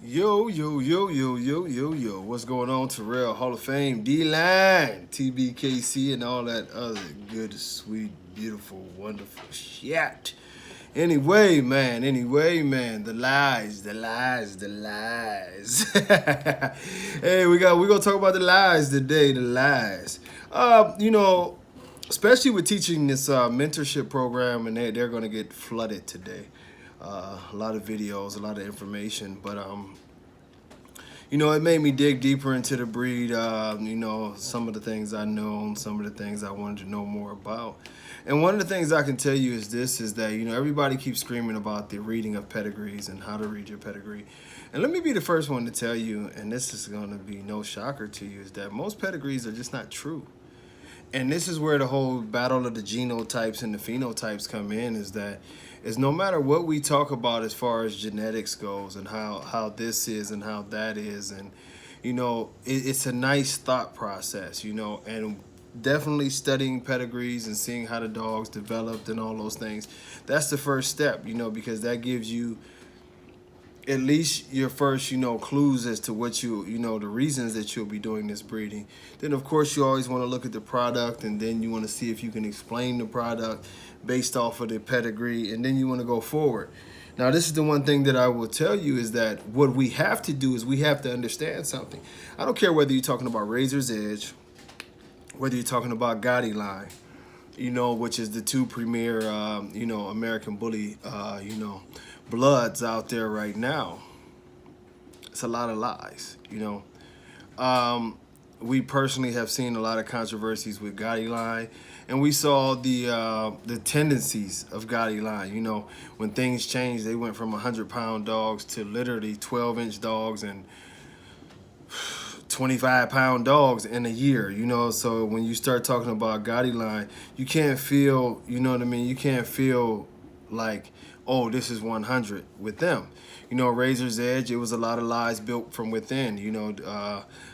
Yo, yo, yo, yo, yo, yo, yo. What's going on, Terrell? Hall of Fame, D-Line, TBKC, and all that other good, sweet, beautiful, wonderful shit. Anyway, man, the lies, the lies, the lies. Hey, we're gonna talk about the lies today, the lies. You know, especially with teaching this mentorship program, and they're gonna get flooded today. A lot of videos, a lot of information, but it made me dig deeper into the breed. Some of the things I know and some of the things I wanted to know more about. And one of the things I can tell you is this, is that, everybody keeps screaming about the reading of pedigrees and how to read your pedigree. And let me be the first one to tell you, and this is going to be no shocker to you, is that most pedigrees are just not true. And this is where the whole battle of the genotypes and the phenotypes come in, is no matter what we talk about as far as genetics goes and how this is and how that is, and it's a nice thought process, and definitely studying pedigrees and seeing how the dogs developed and all those things. That's the first step, because that gives you at least your first, clues as to what the reasons that you'll be doing this breeding. Then, of course, you always want to look at the product, and then you want to see if you can explain the product based off of the pedigree, and then you want to go forward. Now, this is the one thing that I will tell you, is that what we have to do is we have to understand something. I don't care whether you're talking about Razor's Edge, whether you're talking about Gotti Line, which is the two premier, American bully, bloods out there right now. It's a lot of lies, We personally have seen a lot of controversies with Gotti Line, and we saw the tendencies of Gotti Line. When things changed, they went from 100-pound dogs to literally 12-inch dogs and 25-pound dogs in a year, So when you start talking about Gotti Line, you can't feel, You can't feel like, oh, this is 100 with them. Razor's Edge, it was a lot of lies built from within.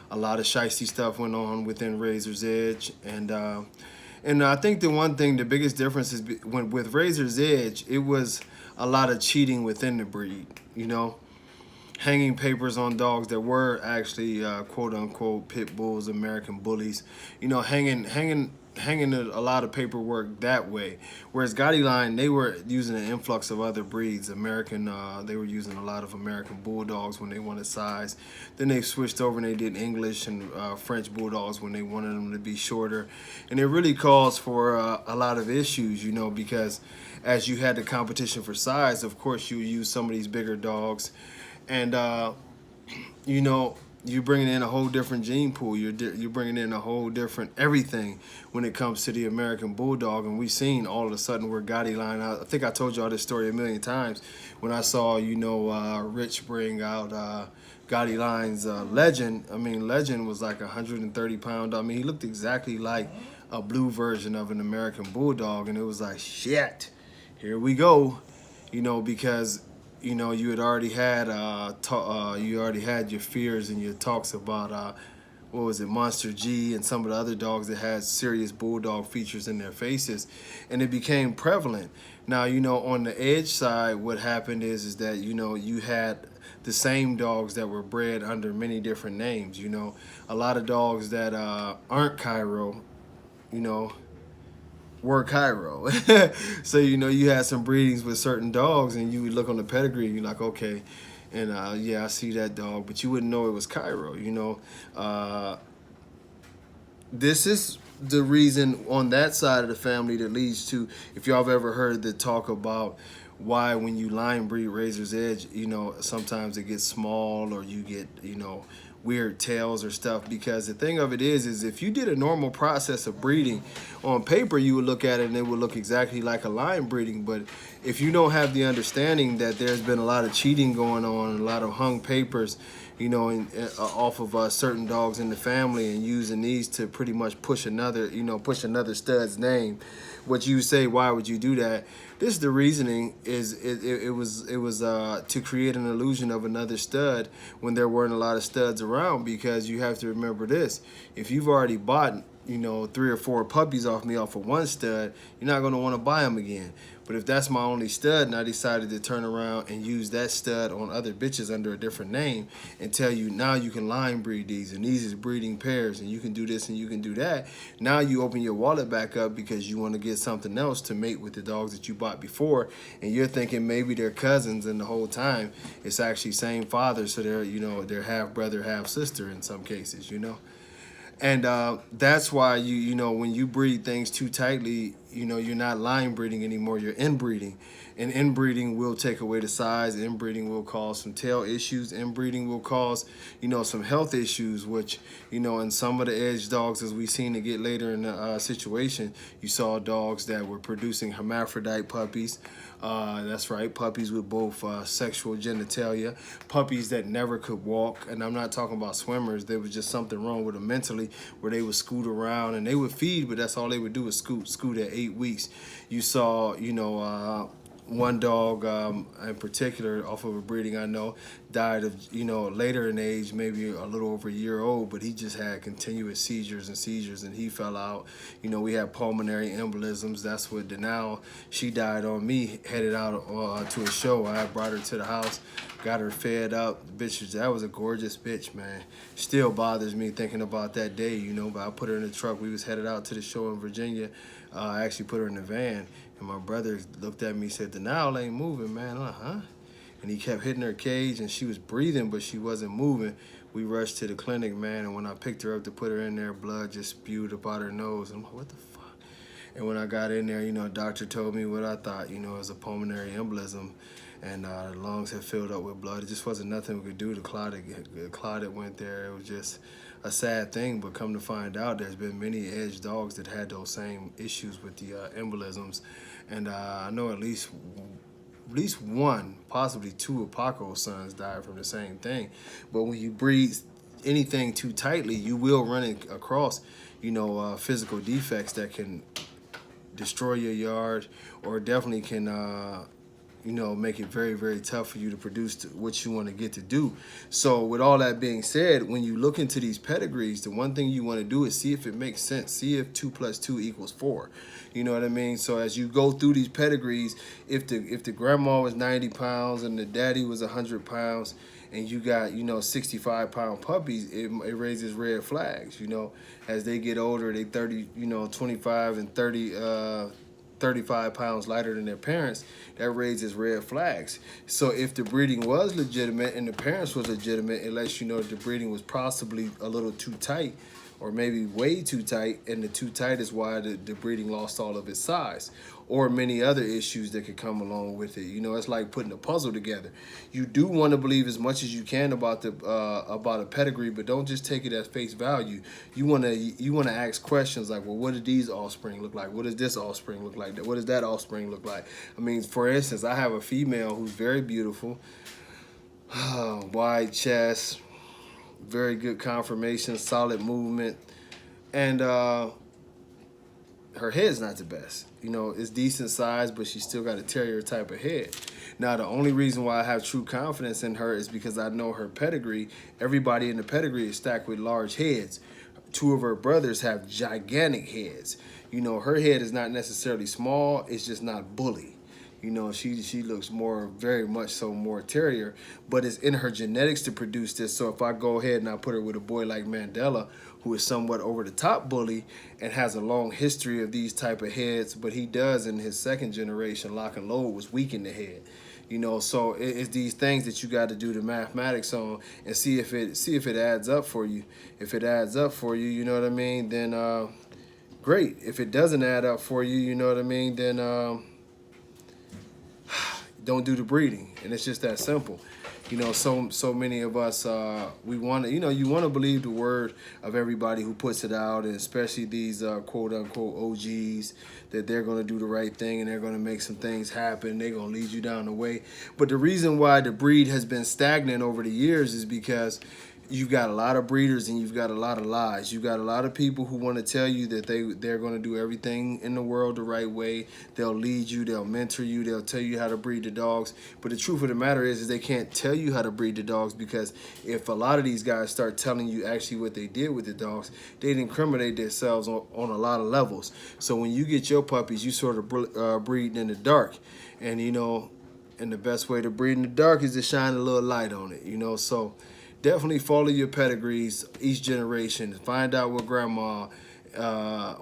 A lot of shiesty stuff went on within Razor's Edge, and I think the biggest difference is with Razor's Edge, it was a lot of cheating within the breed. Hanging papers on dogs that were actually quote unquote pit bulls, American bullies. Hanging a lot of paperwork that way. Whereas Gotti Line, they were using an influx of other breeds. They were using a lot of American bulldogs when they wanted size. Then they switched over and they did English and French bulldogs when they wanted them to be shorter. And it really calls for a lot of issues, because as you had the competition for size, of course you use some of these bigger dogs, and you're bringing in a whole different gene pool. You're bringing in a whole different everything when it comes to the American Bulldog. And we've seen all of a sudden where Gotti Line, I think I told y'all this story a million times, when I saw, Rich bring out Gotti Line's Legend. I mean, Legend was like 130-pound. I mean, he looked exactly like a blue version of an American Bulldog. And it was like, shit, here we go, because you had already had your fears and your talks about what was it, Monster G and some of the other dogs that had serious bulldog features in their faces, and it became prevalent. Now, on the Edge side, what happened is that you had the same dogs that were bred under many different names. A lot of dogs that aren't Cairo, were Cairo. So, you had some breedings with certain dogs, and you would look on the pedigree and you're like, okay, and yeah, I see that dog, but you wouldn't know it was Cairo, This is the reason on that side of the family that leads to, if y'all have ever heard the talk about why when you line breed Razor's Edge, sometimes it gets small, or you get, weird tails or stuff. Because the thing of it is if you did a normal process of breeding, on paper you would look at it and it would look exactly like a line breeding. But if you don't have the understanding that there's been a lot of cheating going on, a lot of hung papers, off of certain dogs in the family, and using these to pretty much push another stud's name, what you say, why would you do that? This is the reasoning, is it was to create an illusion of another stud when there weren't a lot of studs around. Because you have to remember this: if you've already bought you know, 3 or 4 puppies off me off of one stud, you're not going to want to buy them again. But if that's my only stud and I decided to turn around and use that stud on other bitches under a different name and tell you now you can line breed these and these is breeding pairs and you can do this and you can do that, now you open your wallet back up because you want to get something else to mate with the dogs that you bought before, and you're thinking maybe they're cousins, and the whole time it's actually same father, so they're, you know, they're half brother, half sister in some cases, you know. And that's why you know, when you breed things too tightly, you know, you're not line breeding anymore, you're inbreeding. And inbreeding will take away the size, inbreeding will cause some tail issues, inbreeding will cause, you know, some health issues, which, you know, in some of the edge dogs, as we've seen to get later in the situation, you saw dogs that were producing hermaphrodite puppies. That's right, puppies with both sexual genitalia, puppies that never could walk. And I'm not talking about swimmers. There was just something wrong with them mentally, where they would scoot around and they would feed, but that's all they would do is scoot at 8 weeks. You saw, you know, one dog in particular off of a breeding I know died of, you know, later in age, maybe a little over a year old, but he just had continuous seizures and he fell out. You know, we had pulmonary embolisms. That's what now she died on me, headed out to a show. I brought her to the house, got her fed up. The bitch, that was a gorgeous bitch, man. Still bothers me thinking about that day, you know, but I put her in the truck. We was headed out to the show in Virginia. I actually put her in the van. And my brother looked at me and said, "Denal ain't moving, man." I'm like, huh? And he kept hitting her cage, and she was breathing, but she wasn't moving. We rushed to the clinic, man, and when I picked her up to put her in there, blood just spewed up out her nose. I'm like, what the fuck? And when I got in there, you know, doctor told me what I thought, you know, it was a pulmonary embolism, and the lungs had filled up with blood. It just wasn't nothing we could do. The clot that went there, it was just a sad thing. But come to find out, there's been many edge dogs that had those same issues with the embolisms. And I know at least one, possibly 2 of Paco's sons died from the same thing. But when you breed anything too tightly, you will run across, you know, physical defects that can destroy your yard, or definitely can you know, make it very, very tough for you to produce what you want to get to do. So with all that being said, when you look into these pedigrees, the one thing you want to do is see if it makes sense. See if 2 + 2 = 4. You know what I mean? So as you go through these pedigrees, if the grandma was 90 pounds and the daddy was 100 pounds, and you got, you know, 65-pound puppies, it raises red flags. You know, as they get older, they 30, you know, 25 and 30, 35 pounds lighter than their parents, that raises red flags. So if the breeding was legitimate and the parents was legitimate, it lets you know that the breeding was possibly a little too tight, or maybe way too tight, and the too tight is why the breeding lost all of its size, or many other issues that could come along with it. You know, it's like putting a puzzle together. You do want to believe as much as you can about a pedigree, but don't just take it at face value. You want to ask questions like, well, what did these offspring look like? What does this offspring look like? What does that offspring look like? I mean, for instance, I have a female who's very beautiful, wide chest, very good conformation, solid movement, and her head's not the best. You know, it's decent size, but she's still got a terrier type of head. Now, the only reason why I have true confidence in her is because I know her pedigree. Everybody in the pedigree is stacked with large heads. 2 of her brothers have gigantic heads. You know, her head is not necessarily small, it's just not bully. You know, she looks more, very much so, more terrier, but it's in her genetics to produce this. So if I go ahead and I put her with a boy like Mandela, who is somewhat over the top bully and has a long history of these type of heads, but he does in his 2nd generation, lock and load was weak in the head. You know, so it's these things that you got to do the mathematics on and see if it adds up for you. If it adds up for you, you know what I mean, then great. If it doesn't add up for you, you know what I mean, then don't do the breeding. And it's just that simple. You know, so many of us, we want to, you know, you want to believe the word of everybody who puts it out, and especially these quote unquote OGs, that they're going to do the right thing and they're going to make some things happen. They're going to lead you down the way. But the reason why the breed has been stagnant over the years is because you've got a lot of breeders and you've got a lot of lies. You got a lot of people who want to tell you that they're going to do everything in the world the right way. They'll lead you, they'll mentor you, they'll tell you how to breed the dogs. But the truth of the matter is they can't tell you how to breed the dogs, because if a lot of these guys start telling you actually what they did with the dogs, they'd incriminate themselves on a lot of levels. So when you get your puppies, you sort of breed in the dark. And, you know, and the best way to breed in the dark is to shine a little light on it, you know. So definitely follow your pedigrees each generation. Find out what grandma,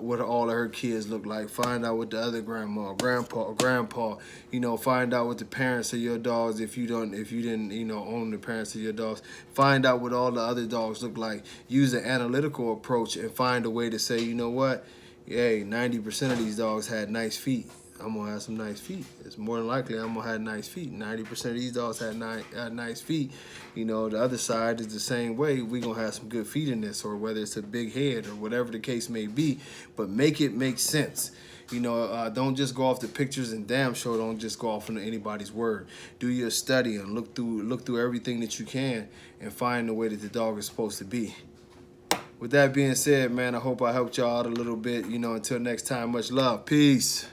what all of her kids look like. Find out what the other grandma, grandpa, you know, find out what the parents of your dogs, if you didn't, you know, own the parents of your dogs. Find out what all the other dogs look like. Use an analytical approach and find a way to say, you know what, hey, 90% of these dogs had nice feet. I'm gonna have some nice feet. It's more than likely I'm gonna have nice feet. 90% of these dogs had nice feet. You know, the other side is the same way. We gonna have some good feet in this, or whether it's a big head or whatever the case may be. But make it make sense. You know, don't just go off the pictures, and damn sure don't just go off into anybody's word. Do your study and look through everything that you can and find the way that the dog is supposed to be. With that being said, man, I hope I helped y'all out a little bit. You know, until next time, much love. Peace.